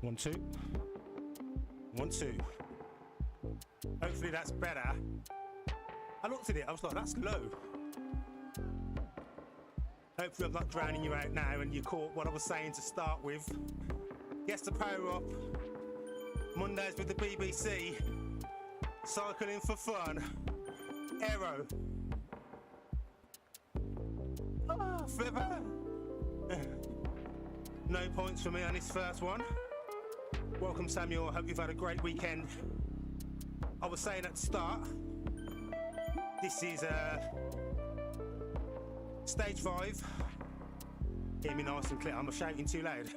1, 2. 1, 2. Hopefully that's better. I looked at it, I was like, that's low. Hopefully I'm not drowning you out now and you caught what I was saying to start with. Yes, to power up. Mondays with the BBC. Cycling for fun. Aero. Ah, flipper. No points for me on this first one. Welcome, Samuel. I hope you've had a great weekend. I was saying at the start, this is stage 5. Hear me nice and clear. I'm shouting too loud.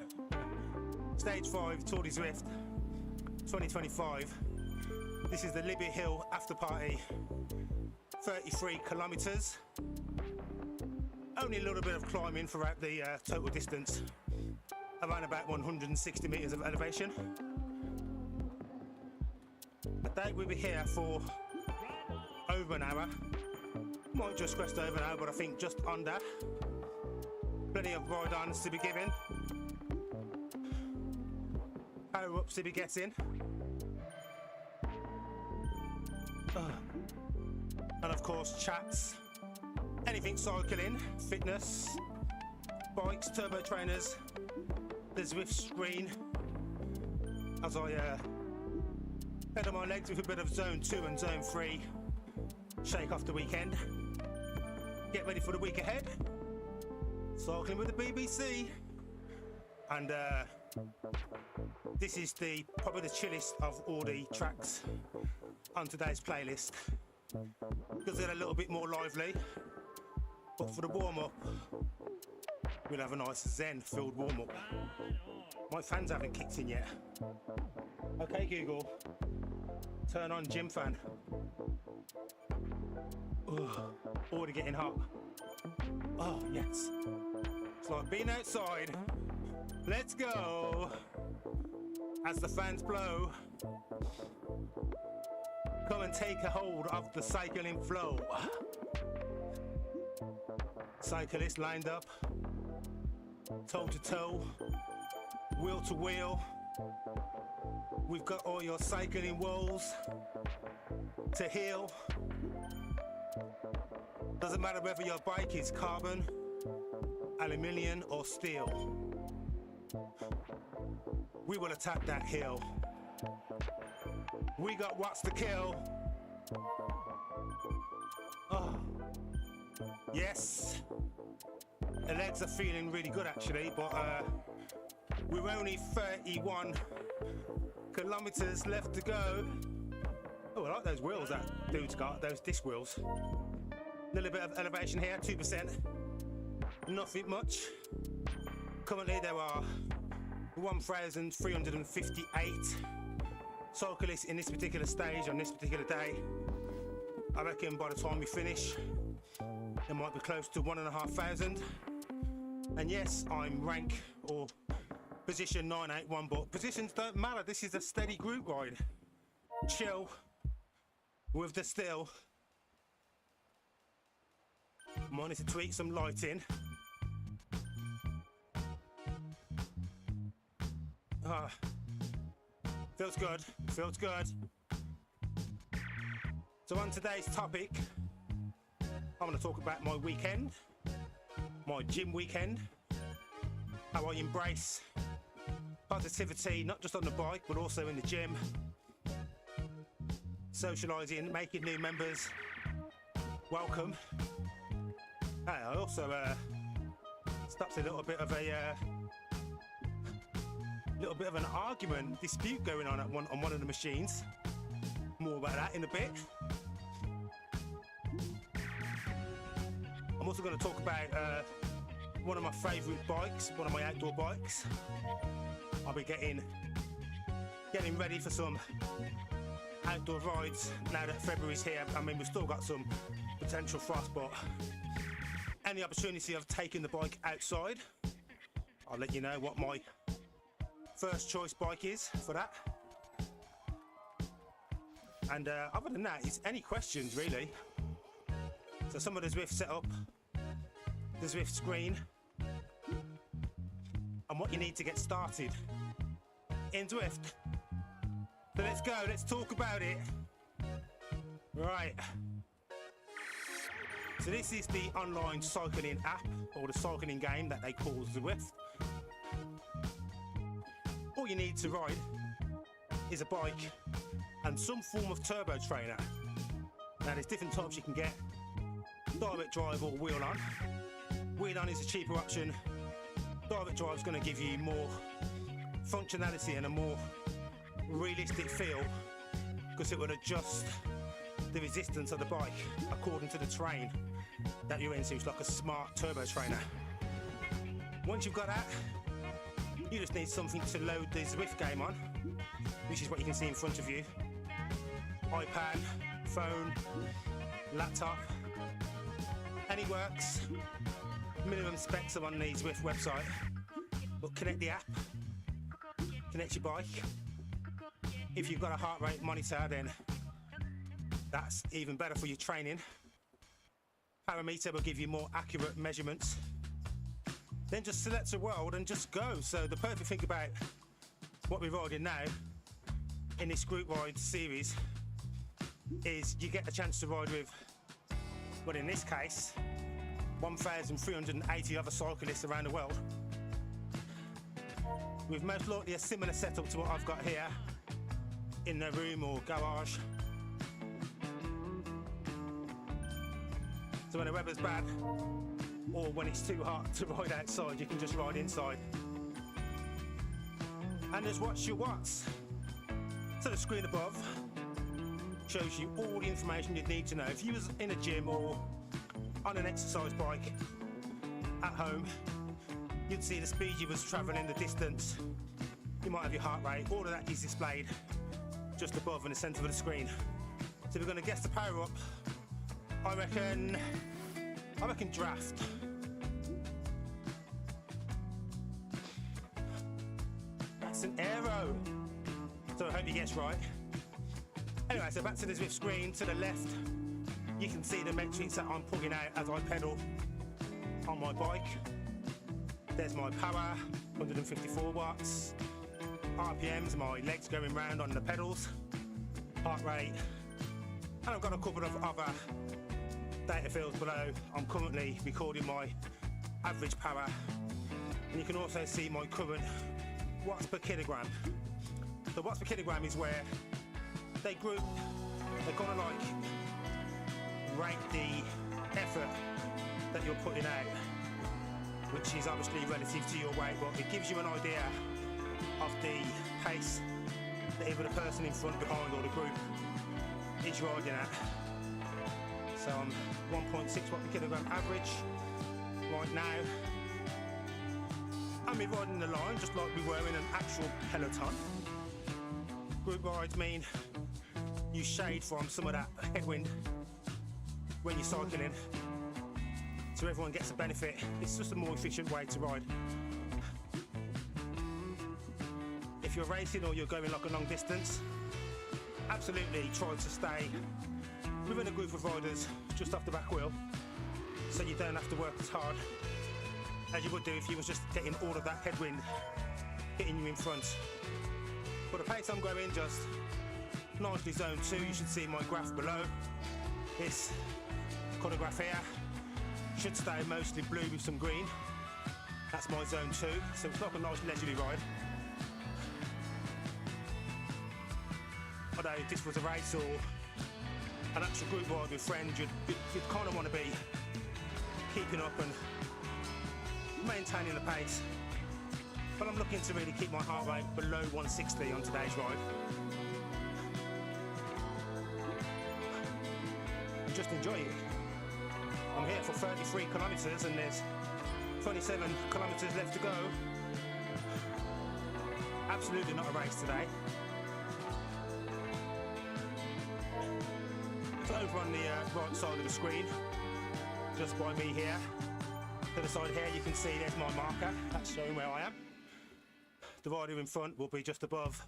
Stage 5, Tour de Zwift 2025. This is the Libby Hill after party. 33 kilometers. Only a little bit of climbing throughout the total distance. Around about 160 meters of elevation. I think we'll be here for over an hour. Might just crest over an hour, but I think just under. Plenty of ride-ons to be given. Power-ups to be getting. And of course, chats. Anything cycling, fitness, bikes, turbo trainers, the Zwift screen. As I head on my legs with a bit of zone 2 and zone 3. Shake off the weekend. Get ready for the week ahead. Cycling with the BBC. And this is probably the chillest of all the tracks on today's playlist. Because they're a little bit more lively. But for the warm-up, we'll have a nice zen-filled warm-up. My fans haven't kicked in yet. Okay, Google. Turn on gym fan. Ugh, already getting hot. Oh, yes. It's like being outside. Let's go. As the fans blow. Come and take a hold of the cycling flow. Cyclists lined up. Toe to toe. Wheel to wheel. We've got all your cycling woes to heal. Doesn't matter whether your bike is carbon, aluminium or steel. We will attack that hill. We got watts to kill. Oh, yes. The legs are feeling really good actually, but we're only 31 kilometers left to go. Oh, I like those wheels that dude's got, those disc wheels. A little bit of elevation here, 2%. Nothing much. Currently there are 1,358 cyclists in this particular stage on this particular day. I reckon by the time we finish, there might be close to 1,500. And yes, I'm rank or position 981, but positions don't matter. This is a steady group ride. Chill with the still. Might need to tweak some lighting. Feels good, feels good. So on today's topic, I'm going to talk about my weekend, my gym weekend, how I embrace positivity, not just on the bike, but also in the gym, socialising, making new members welcome. Hey, I also stopped a little bit of an argument, dispute going on on one of the machines. More about that in a bit. I'm also going to talk about one of my favourite bikes, one of my outdoor bikes. I'll be getting ready for some outdoor rides now that February's here. I mean, we've still got some potential frost, but any opportunity of taking the bike outside, I'll let you know what my first choice bike is for that. And other than that, it's any questions really. So some of the Zwift setup, the Zwift screen, and what you need to get started in Zwift. So let's go, let's talk about it. Right. So this is the online cycling app, or the cycling game that they call Zwift. All you need to ride is a bike and some form of turbo trainer. Now there's different types you can get. Direct drive or wheel on. Wheel on is a cheaper option. Direct drive is going to give you more functionality and a more realistic feel, because it will adjust the resistance of the bike according to the terrain that you're into. It's like a smart turbo trainer. Once you've got that, you just need something to load the Zwift game on, which is what you can see in front of you. iPad, phone, laptop, and it works. Minimum specs are on the Zwift website, but connect the app, connect your bike. If you've got a heart rate monitor, then that's even better for your training. Parameter will give you more accurate measurements. Then just select a world and just go. So the perfect thing about what we're riding now in this group ride series is you get a chance to ride with, well, in this case, 1,380 other cyclists around the world, with most likely a similar setup to what I've got here in their room or garage. So when the weather's bad, or when it's too hot to ride outside, you can just ride inside. And there's watch your watts. So the screen above shows you all the information you'd need to know. If you was in a gym or on an exercise bike at home, you'd see the speed you was travelling, the distance. You might have your heart rate. All of that is displayed just above in the centre of the screen. So we're going to guess the power up. I reckon draft. That's an aero. So I hope you guess right. Anyway, so back to the Zwift screen. To the left, you can see the metrics that I'm putting out as I pedal on my bike. There's my power, 154 watts. RPMs, my legs going round on the pedals. Heart rate. And I've got a couple of other data fields below. I'm currently recording my average power. And you can also see my current watts per kilogram. The watts per kilogram is where they kind of like rate the effort that you're putting out, which is obviously relative to your weight, but it gives you an idea of the pace that either the person in front, behind, or the group is riding at. So I'm 1.6 watt per kilogram average right now. And we're riding the line just like we were in an actual peloton. Group rides mean you shade from some of that headwind when you're cycling, so everyone gets a benefit. It's just a more efficient way to ride. If you're racing or you're going like a long distance, absolutely try to stay within a group of riders just off the back wheel, so you don't have to work as hard as you would do if you was just getting all of that headwind hitting you in front. But the pace I'm going, just nicely zone 2. You should see my graph below. This colour graph here should stay mostly blue with some green. That's my zone 2, so it's like a nice leisurely ride. Although if this was a race or an actual group ride with friends, you'd kind of want to be keeping up and maintaining the pace. But I'm looking to really keep my heart rate below 160 on today's ride. And just enjoy it. I'm here for 33 kilometres and there's 27 kilometres left to go. Absolutely not a race today. So over on the right side of the screen, just by me here, to the side here you can see there's my marker, that's showing where I am. The rider in front will be just above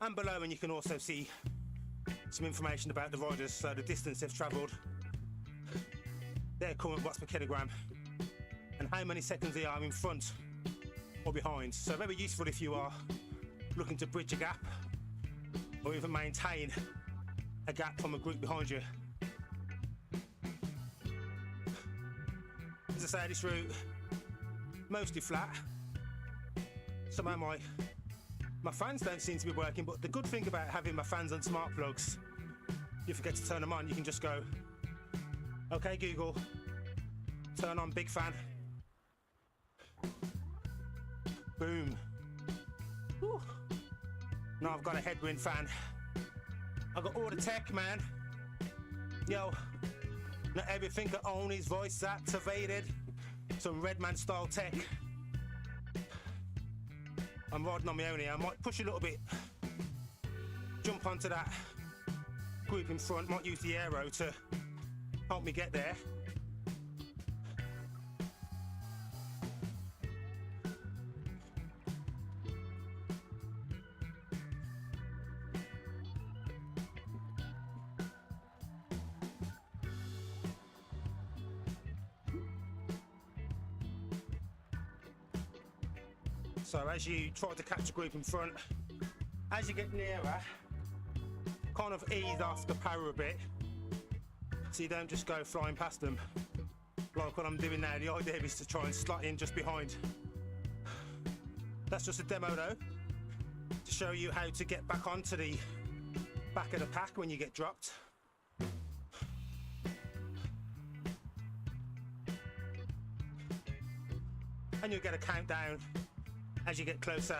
and below, and you can also see some information about the riders, so the distance they've travelled, their current watts per kilogram, and how many seconds they are in front or behind. So very useful if you are looking to bridge a gap or even maintain a gap from a group behind you. As I say, this route mostly flat. Somehow my fans don't seem to be working, but the good thing about having my fans on smart plugs, you forget to turn them on, you can just go, okay Google, turn on big fan. Boom. Whew. Now I've got a headwind fan. I've got all the tech, man. Yo, not everything I own is voice activated. Some Redman style tech. I'm riding on my own here. I might push a little bit. Jump onto that group in front. Might use the aero to help me get there. So as you try to catch the group in front, as you get nearer, kind of ease off the power a bit, so you don't just go flying past them like what I'm doing now. The idea is to try and slot in just behind. That's just a demo though, to show you how to get back onto the back of the pack when you get dropped. And you'll get a countdown as you get closer,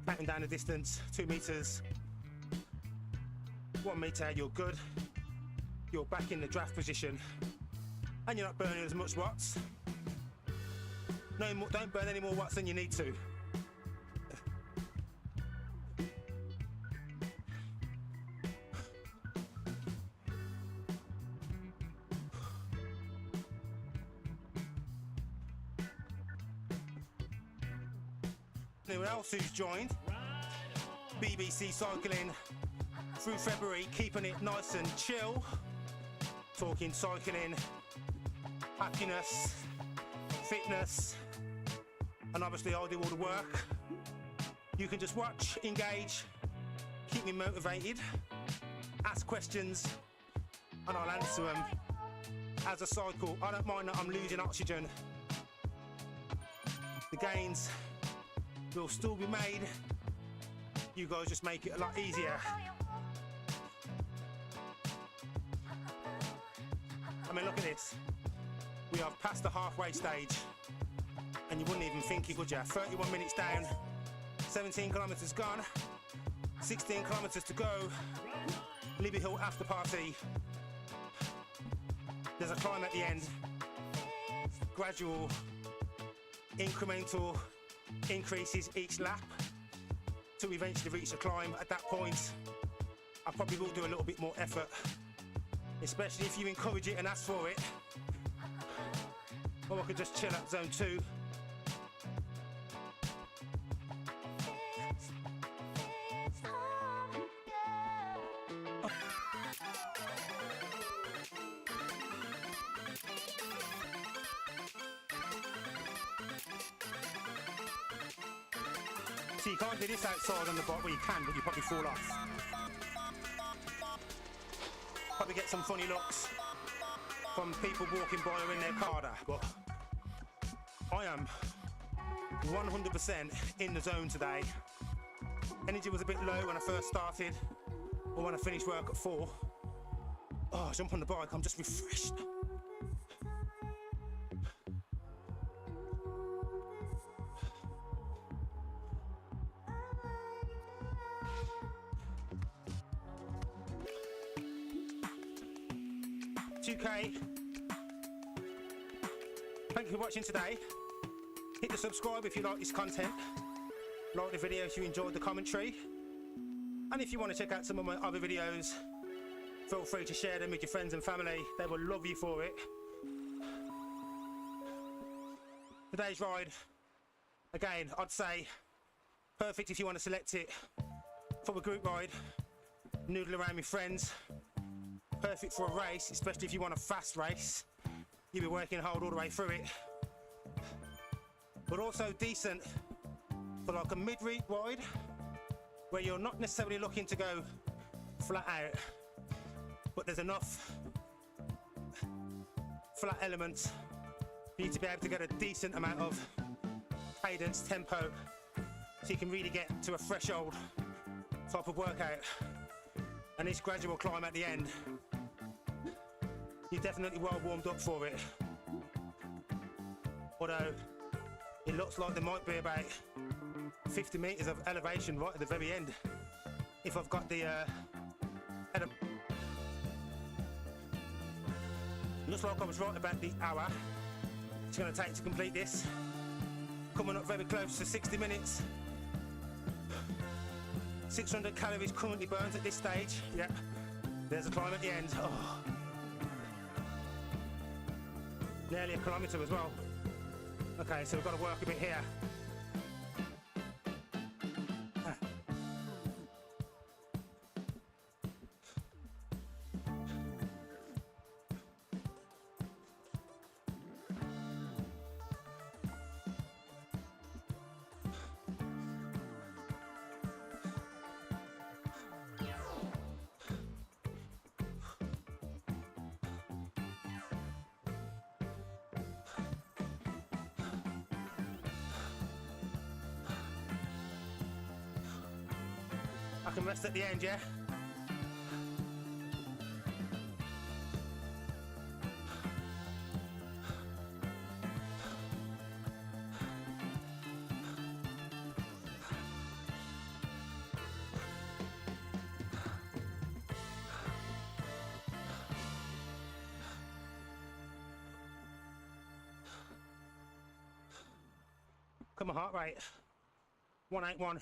counting down the distance, 2 meters, 1 meter, you're good. You're back in the draft position and you're not burning as much watts. No, don't burn any more watts than you need to. Anyone else who's joined BBC Cycling through February, keeping it nice and chill, talking cycling, happiness, fitness, and obviously I do all the work. You can just watch, engage, keep me motivated, ask questions, and I'll answer them as I cycle. I don't mind that I'm losing oxygen. The gains will still be made. You guys just make it a lot easier. I mean, look at this. We have passed the halfway stage and you wouldn't even think it, would you? 31 minutes down, 17 kilometers gone, 16 kilometers to go. Libby Hill after party. There's a climb at the end. Gradual, incremental increases each lap to eventually reach the climb. At that point, I probably will do a little bit more effort, especially if you encourage it and ask for it. Or I could just chill at zone 2. So you can't do this outside on the bike, well you can, but you probably fall off. Probably get some funny looks from people walking by or in their car there, but I am 100% in the zone today. Energy was a bit low when I first started, or when I finished work at 4. Oh, jump on the bike, I'm just refreshed. UK. Thank you for watching today. Hit the subscribe if you like this content. Like the video if you enjoyed the commentary. And if you want to check out some of my other videos, feel free to share them with your friends and family. They will love you for it. Today's ride, again, I'd say perfect if you want to select it for a group ride. Noodle around with friends. Perfect for a race, especially if you want a fast race. You'll be working hard all the way through it. But also decent for like a mid-week ride where you're not necessarily looking to go flat out, but there's enough flat elements for you to be able to get a decent amount of cadence, tempo, so you can really get to a threshold type of workout. And this gradual climb at the end, you're definitely well warmed up for it. Although it looks like there might be about 50 meters of elevation right at the very end if I've got the looks like I was right about the hour it's going to take to complete this. Coming up very close to 60 minutes. 600 calories currently burnt at this stage. Yeah, there's a climb at the end. Oh. Nearly a kilometre as well. Okay, so we've got to work a bit here. I can rest at the end, yeah? Come on, heart rate. 181.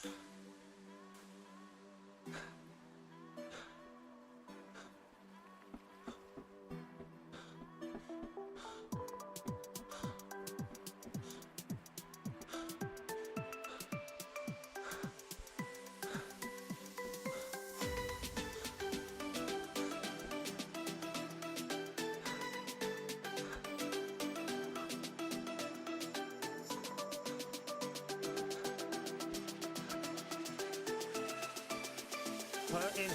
Hurting.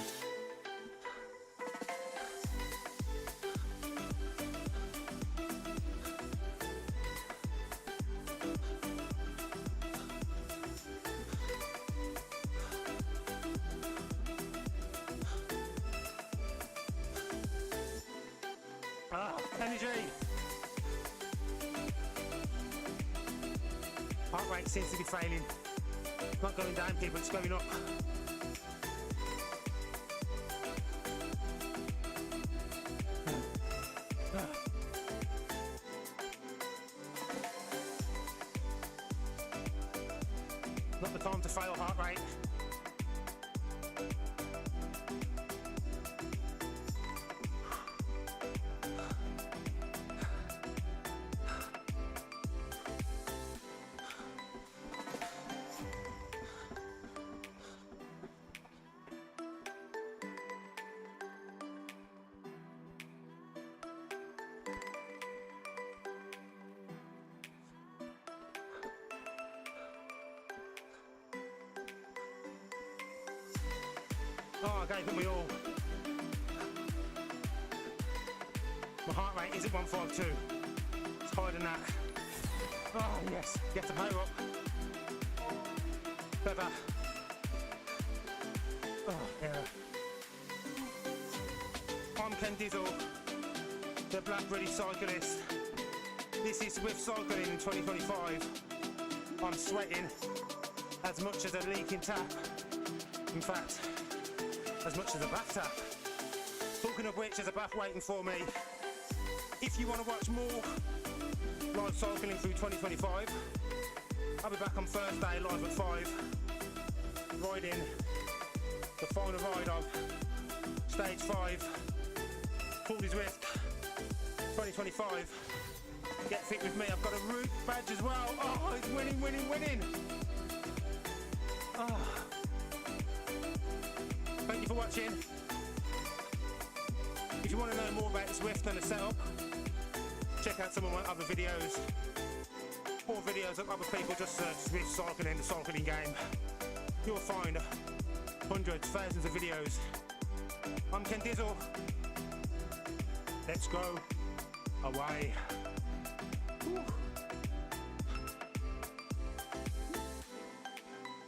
Energy. Heart rate seems to be failing. It's not going down, people, it's going up. Not the time to fail, heart rate. Oh, I gave it my all. My heart rate is at 152. It's higher than that. Oh, yes. Get the power up. Feather. Oh, yeah. I'm Ken Dizzle, the Black Cyclist. This is Zwift Cycling in 2025. I'm sweating as much as a leaking tap. In fact, as much as a bath tap. Talking of which, there's a bath waiting for me. If you want to watch more live cycling through 2025, I'll be back on Thursday live at 5, riding the final ride of Stage 5, Fordy Zwift 2025. Get fit with me. I've got a route badge as well. Oh, it's winning, winning, winning. Oh. Thank you for watching. If you want to know more about Zwift and the setup, check out some of my other videos, or videos of other people. Just search Zwift Cycling, the cycling game. You'll find hundreds, thousands of videos. I'm Ken Dizzle. Let's go away. Whew.